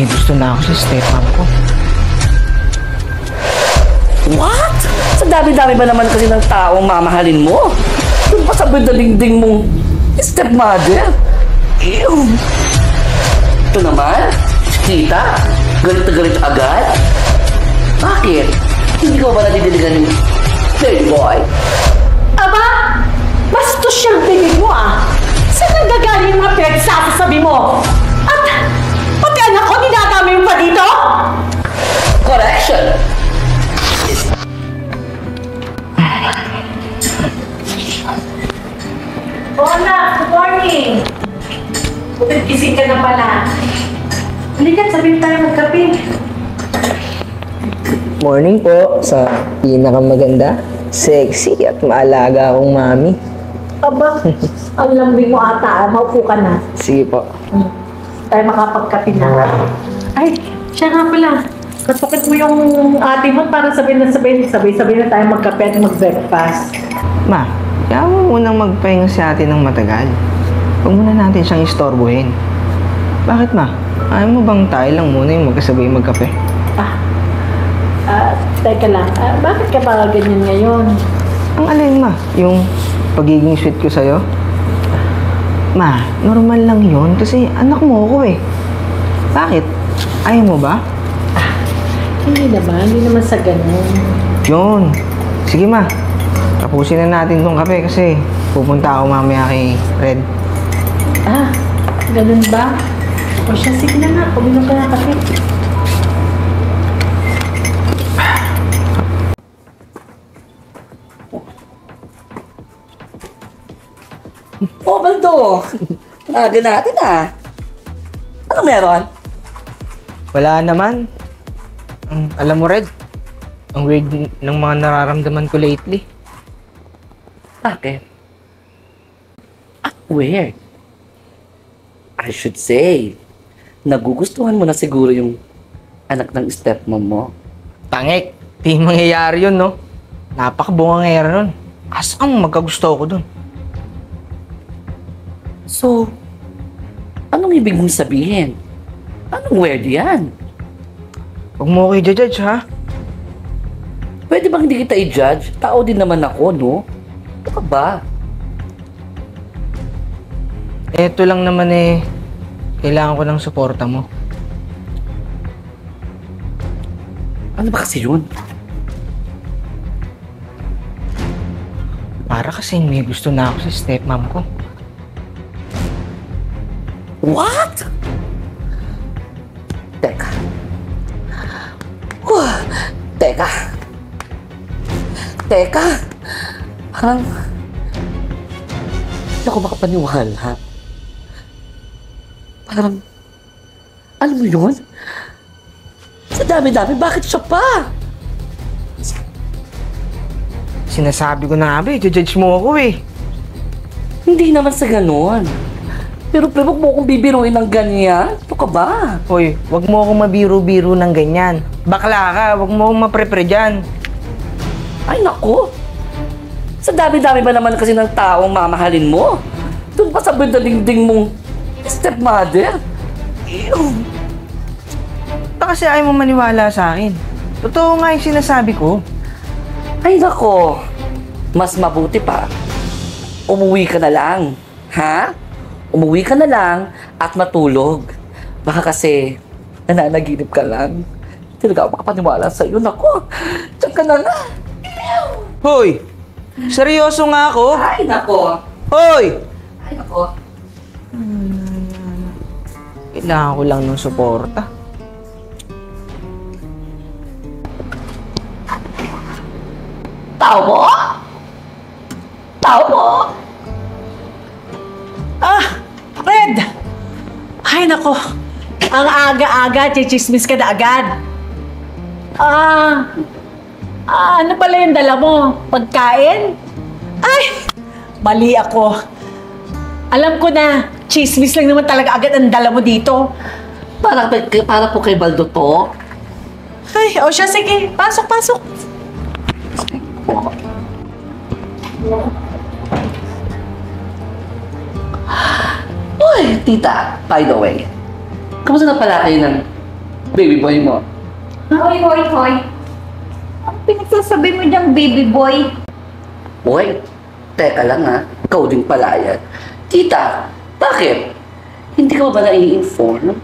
may gusto na ako sa stepmom ko. What? Sa dami-dami ba naman kasi ng taong mamahalin mo? Doon pa sa bidalingding mong stepmother? Ew! Ito naman, tita, galit na galit agad? Bakit? Hindi ko ba nadidiligan ng playboy? Aba, bastos siyang bibig mo ah! Saan nanggagaling yung mga pinagsasasabi mo? At pati anak ko, dinadami mo pa dito? Correction! Hola, good morning! Gising ka na pala. Halika, sabihin tayo magkape. Morning po sa pinakamaganda, sexy at maalaga akong mami. Aba, ang lambing mo ata. Maupo ka na. Sige po. Tayo makapagkape na. Ay, siya nga pala. Katukit mo yung ate mo para sabay na tayo magkape at mag-breakfast. Ma, kaya mo munang magpahinga si ate ng matagal. Huwag muna natin siyang istorbohin. Bakit ma? Ayaw mo bang tayo lang muna yung magkasabay magkape? Teka lang. Bakit ka ba ganyan ngayon? Ang alin ma? Yung pagiging sweet ko sa'yo? Ma, normal lang yun kasi anak mo ako eh. Bakit? Ayaw mo ba? Hindi naman sa ganun. Yun. Sige ma, tapusin na natin tong kape kasi pupunta ako mamaya kay Red. Ganun ba? O siya, sige na nga. Uminom ka na kape. Oh, Baldo! Aga natin Ano meron? Wala naman. Alam mo Red, ang weird ng mga nararamdaman ko lately. Bakit? Weird. I should say, nagugustuhan mo na siguro yung anak ng stepmom mo. Tangik, di mangyayari yun, no? Napakabungangera nun. Asang magkagusto ko dun. So, anong ibig mong sabihin? Anong weird yan? Huwag mo ako i-judge, ha? Pwede bang hindi kita i-judge? Tao din naman ako, no? Ano ka ba? Eto lang naman eh, kailangan ko ng suporta mo. Ano ba kasi yun? Para kasi may gusto na ako sa stepmom ko. What? Teka. Teka. Parang hindi ako makapaniwala. Parang, alam mo yun? Sa dami-dami, bakit siya pa? Sinasabi ko na nga ba, i-judge mo ako eh. Hindi naman sa ganon. Pero huwag mo akong bibiruin ng ganyan. Ito ka ba? Hoy, wag mo akong mabiro-biro ng ganyan. Bakla ka, wag mo akong mapre-pre dyan. Ay, nako. Sa dami-dami ba naman kasi ng taong mamahalin mo? Doon pa sa bidalingding mong stepmother? Ew. Baka kasi ayaw mo maniwala sa akin. Totoo nga yung sinasabi ko. Ay, nako. Mas mabuti pa. Umuwi ka na lang. Ha? Umuwi ka na lang at matulog. Baka kasi nananaginip ka lang. Talaga ako makapaniwala sa'yo. Nako, diyan ka na nga. Hoy! Seryoso nga ako? Ay, nako. Hoy! Ay, nako. Kailangan ko lang ng suporta. Tao mo? Tao mo? Red! Ay, nako. Ang aga-aga, chichismis ka na agad. Ano pala yung dala mo? Pagkain? Ay! Mali ako. Alam ko na, chismis lang naman talaga agad ang dala mo dito. Para po kay Baldo to. Ay, o siya, sige. Pasok, pasok. Uy, tita, by the way. Kamusta na pala kayo ng baby boy mo. Hoy, hoy, hoy. Ang pinagsasabi mo diyang baby boy? Boy, teka lang ha. Ikaw din pala yan. Tita, bakit? Hindi ka ba nai-inform?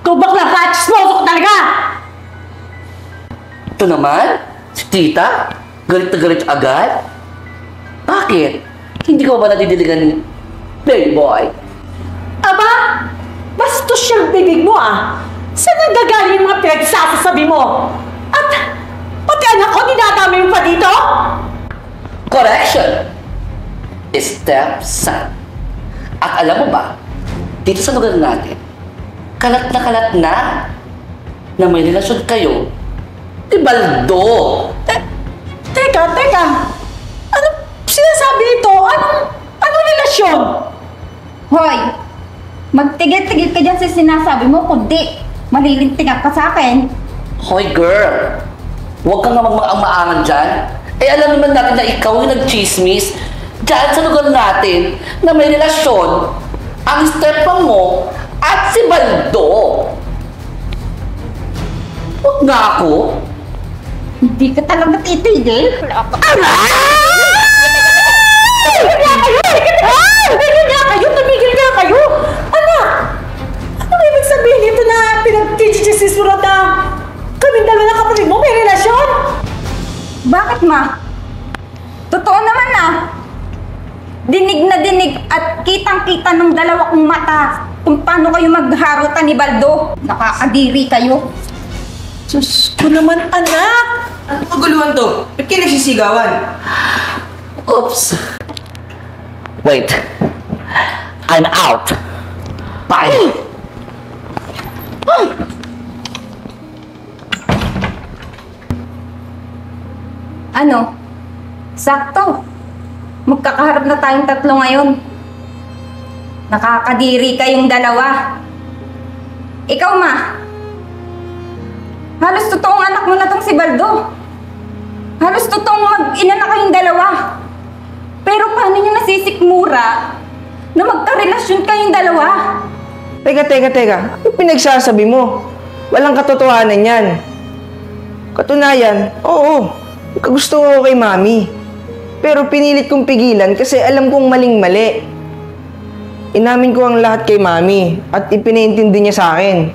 Ikaw bakla ka! Chismoso ko talaga! Ito naman, si tita, galit na galit agad. Bakit? Hindi ka ba nadidiligan ni baby boy? Aba, bastos siyang bibig mo ah! Saan nagagaling yung mga pinagsasasabi mo? At pati anak ko, dinadami mo pa dito? Correction! Stepson. At alam mo ba, dito sa lugar natin, kalat na may relasyon kayo ni Baldo. Teka! Ano sinasabi nito? Anong relasyon? Hoy, magtigil-tigil ka dyan sa sinasabi mo, kundi malilintigan ka sa akin. Hoy girl, huwag kang nga magmaang-maangan dyan. Eh alam naman natin na ikaw yung nag-chismis dyan sa lugar natin na may relasyon ang stepmom mo at si Baldo. Huwag nga ako. Hindi ka talaga titigil. Tumigil nga kayo! Anak! Ano ibig sabihin nito na pinag-teach-teach mo na kaming dalawa na kapatid mo may relasyon? Bakit, ma? Totoo naman ah. Dinig na dinig at kitang-kita ng dalawa kong mata kung paano kayo magharutan ni Baldo. Nakakadiri kayo. Diyos ko naman, anak! Ano kaguluhan to? Ba't kayo nagsisigawan? Oops. Wait. I'm out. Bye. Ano? Sakto. Magkakaharap na tayong tatlo ngayon. Nakakadiri kayong dalawa. Ikaw, ma. Halos totoong anak mo na tong si Baldo. Halos totoong mag-ina na kayong dalawa. Pero paano niyo nasisikmura na magkarelasyon kayong dalawa? Teka. Ano pinagsasabi mo? Walang katotohanan yan. Katunayan, oo. Gusto ko kay mami. Pero pinilit kong pigilan kasi alam kong maling-mali. Inamin ko ang lahat kay mami at ipinaintindi niya sa akin.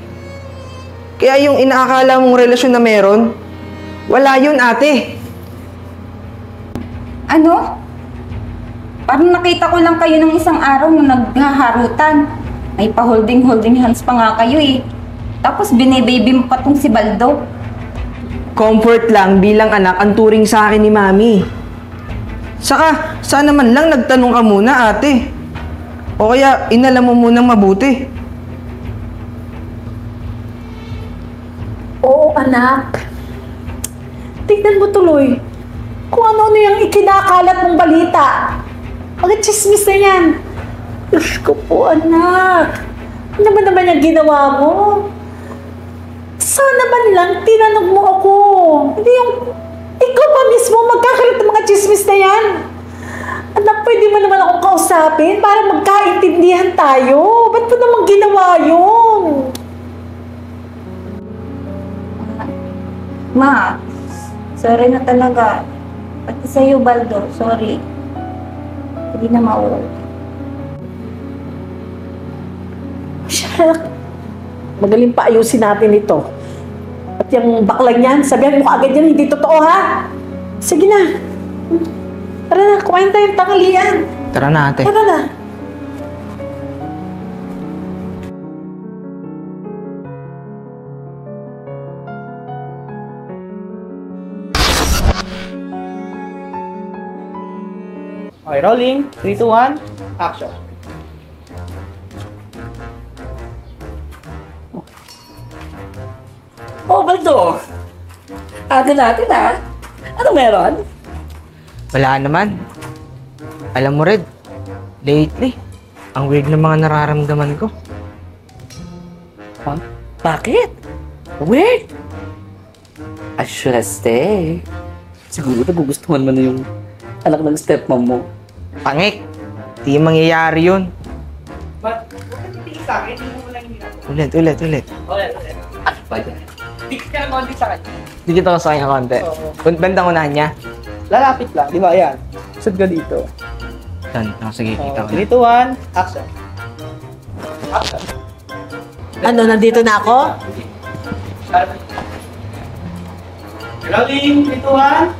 Kaya yung inaakala mong relasyon na meron, wala yun, ate. Ano? Parang nakita ko lang kayo ng isang araw na naghaharutan. May pa-holding hands pa nga kayo eh. Tapos binibaby mo pa tong si Baldo. Comfort lang bilang anak ang turing sa akin ni mami. Saka, sana man lang nagtanong ka muna, ate. O kaya, inalam mo munang mabuti. Oo, anak. Tignan mo tuloy kung ano-ano yung ikinakalat mong balita. Mga chismis na yan. Diyos ko po, anak. Ano ba naman yung ginawa mo? Sana man lang tinanong mo ako. Hindi yung ikaw pa mismo magkakalat ng mga chismis na yan. Anak, pwede mo naman akong kausapin para magkaintindihan tayo. Ba't mo naman ginawa yun? Ma, sorry na talaga. Pati sa'yo, Baldo, sorry. Hindi na maulit. Siya, magaling pa ayusin natin ito. At yung baklang yan, sabihan mo agad yan, hindi totoo ha? Sige na. Tara na, kumain tayong tanghalian. Tara na, ate. Tara na. Okay, rolling. 3, 2, 1, action. Oh, Baldo. Aga natin ha. Ano meron? Wala naman. Alam mo, Red, lately, ang weird na mga nararamdaman ko. Huh? Bakit? Weird? I should have stayed. Siguro nagugustuhan mo na yung anak ng stepmom mo. Pangik! Di mangyayari yun. But, bakit hindi sa akin? Hindi mo lang hindi Ulit. Ulit. Ano ba yan? Dikit ka ng konti sa kanya. Dikit ako sa kanya konti. Oo. Bandang unahan niya. Lalapit lang, di ba? Ayan. Sud ka dito. Yan. Oh, sige, kita ko. 3, 2, 1, action. Action. Ano, nandito na ako? Rolling, 3, 2, 1,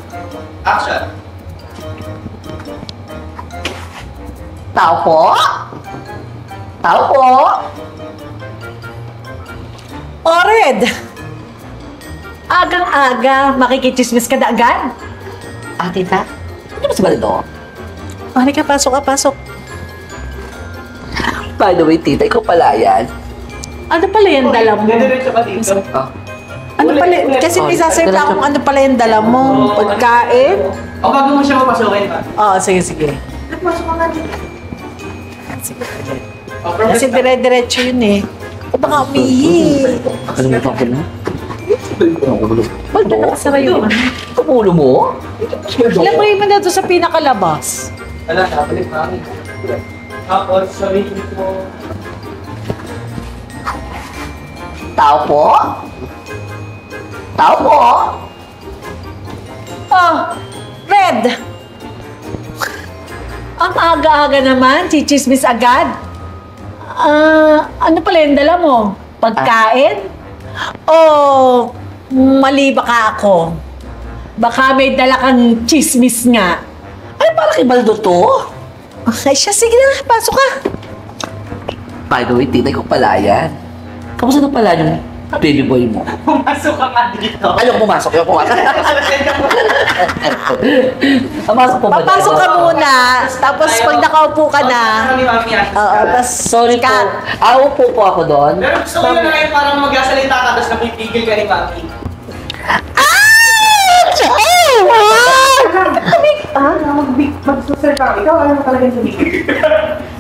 action. Tao po? Tao po? Oh, Red! Agang-aga, makikichismis ka na agad? Ah, tita? Ano ba si Baldo? Halika, pasok ka, pasok. By the way, tita, ikaw pala yan. Ano pala yung dala mo? Diretso ka dito. Ah, Ano pala? Kasi may sasalita akong ano pala yung dala mo. Pagkain? O bago mo siya mapasukin pa. Oo, sige, sige. Pasok ka dito. Sige. Kasi dire-diretso yun eh. O baka umihi. ano mo pa ko na? Ba't na nakasara yung ano? Kumulo mo? Ilagay mo na doon sa pinakalabas. Wala, nabalik na kami. Tapos, sabihin mo. Tao po? Tao po? Oh, Red! Ang aga-aga naman, chichismis agad. Ano pala yung dala mo? Pagkain? O mali baka ako? Baka may dala kang chismis nga. Ay, parang kay Baldo to? Ay siya, sige na, pasok ka. By the way, tita, ikaw pala yan. Kamusta na pala yung baby boy mo? Pumasok ka nga dito. Ayaw pumasok, ayaw pumasok. Pumasok po ba? Papasok ka muna, tapos pag nakaupo ka na, Kami mami yan. oo, tapos Sorry po. cut. Upo po ako doon. Pero gusto ko yun na kayo parang magsasalita ka tapos napipigil ka ni mami. Magsasalita ka. Ikaw, alam mo talaga yung tumigil.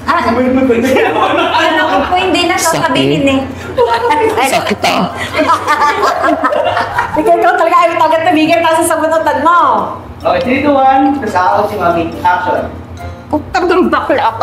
Ano ko po hindi na sasabihin eh. Sakit ah. Ikaw talaga ayaw talaga tumigil kasi sa bunutan mo. Okay, 3, 2, 1. Tapos ako si mami. Action. Putang ng bakla ako.